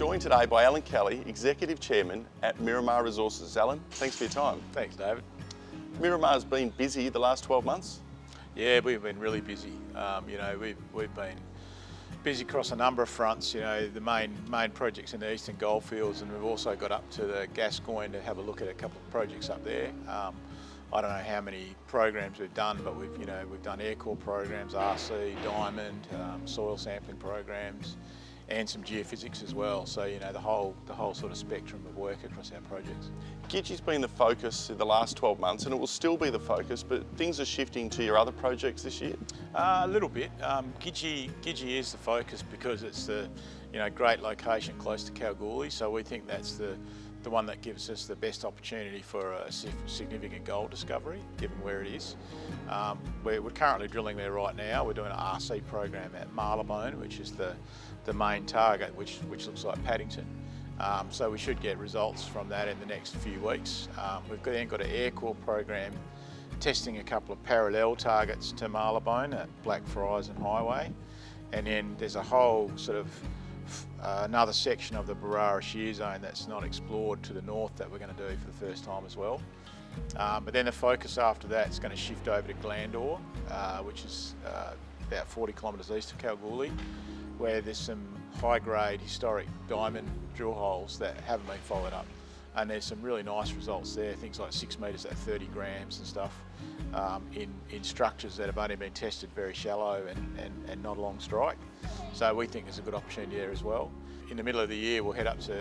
joined today by Allan Kelly, Executive Chairman at Miramar Resources. Allan, thanks for your time. Thanks, David. Miramar's been busy the last 12 months. Yeah, we've been really busy. We've been busy across a number of fronts. The main projects in the Eastern Goldfields, and we've also got up to the Gascoyne to have a look at a couple of projects up there. I don't know how many programs we've done, but we've done air core programs, RC, diamond, soil sampling programs, and some geophysics as well. So the whole sort of spectrum of work across our projects. Gidgie's been the focus in the last 12 months, and it will still be the focus, but things are shifting to your other projects this year? A little bit. Gidgie is the focus because it's the great location close to Kalgoorlie, so we think that's the one that gives us the best opportunity for a significant gold discovery, given where it is. We're currently drilling there right now. We're doing an RC program at Marylebone, which is the main target, which looks like Paddington. So we should get results from that in the next few weeks. We've then got an air core program testing a couple of parallel targets to Marylebone at Blackfriars and Highway. And then there's a whole sort of another section of the Barara shear zone that's not explored to the north that we're going to do for the first time as well. But then the focus after that is going to shift over to Glandore, which is about 40 kilometres east of Kalgoorlie, where there's some high-grade historic diamond drill holes that haven't been followed up. And there's some really nice results there, things like 6 metres at 30 grams and stuff, in structures that have only been tested very shallow and not along strike. So we think there's a good opportunity there as well. In the middle of the year, we'll head up to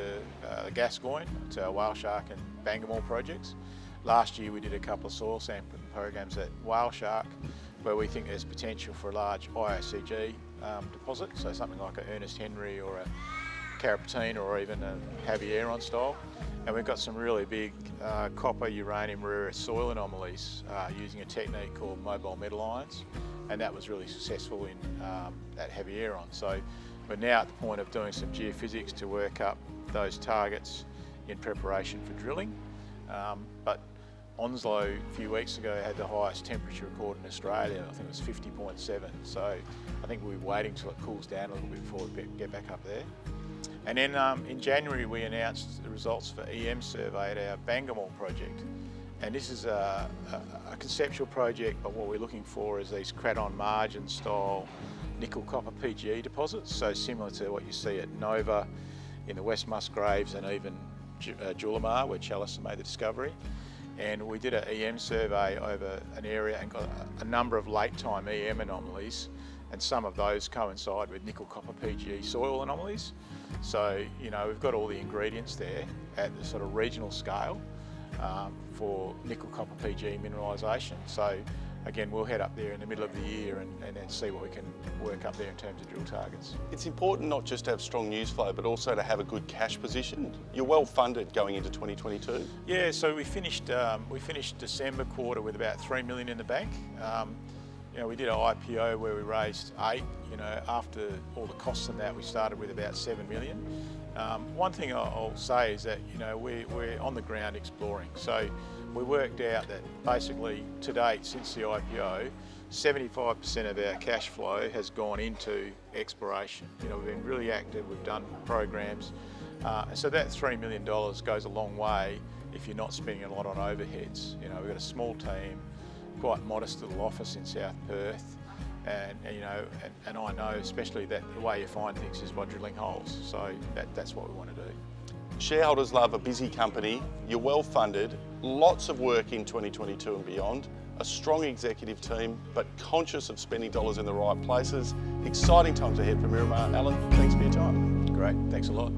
the Gascoyne, to our Whale Shark and Bangamore projects. Last year we did a couple of soil sampling programs at Whale Shark, where we think there's potential for a large IOCG deposit, so something like a Ernest Henry or a Carapatine or even a Javieron style. And we've got some really big copper, uranium, rare earth soil anomalies using a technique called mobile metal ions, and that was really successful in at Javieron. So we're now at the point of doing some geophysics to work up those targets in preparation for drilling. But Onslow a few weeks ago had the highest temperature recorded in Australia. I think it was 50.7. So I think we'll be waiting till it cools down a little bit before we get back up there. And then in January we announced the results for EM survey at our Bangamore project. And this is a conceptual project, but what we're looking for is these craton margin style nickel copper PGE deposits, so similar to what you see at Nova in the West Musgraves and even Julimar, where Chalice made the discovery. And we did an EM survey over an area and got a number of late time EM anomalies, and some of those coincide with nickel copper PGE soil anomalies. So we've got all the ingredients there at the sort of regional scale for nickel copper PGE mineralisation. So again, we'll head up there in the middle of the year and then see what we can work up there in terms of drill targets. It's important not just to have strong news flow, but also to have a good cash position. You're well funded going into 2022. Yeah, so we finished December quarter with about 3 million in the bank. We did an IPO where we raised 8. After all the costs and that, we started with about 7 million. One thing I'll say is that we're on the ground exploring. So we worked out that basically to date, since the IPO, 75% of our cash flow has gone into exploration. We've been really active, we've done programs. So that $3 million goes a long way if you're not spending a lot on overheads. We've got a small team, quite modest little office in South Perth, and I know especially that the way you find things is by drilling holes. So that's what we want to do. Shareholders love a busy company. You're well funded, lots of work in 2022 and beyond, a strong executive team, but conscious of spending dollars in the right places. Exciting times ahead for Miramar. Allan, thanks for your time. Great, thanks a lot.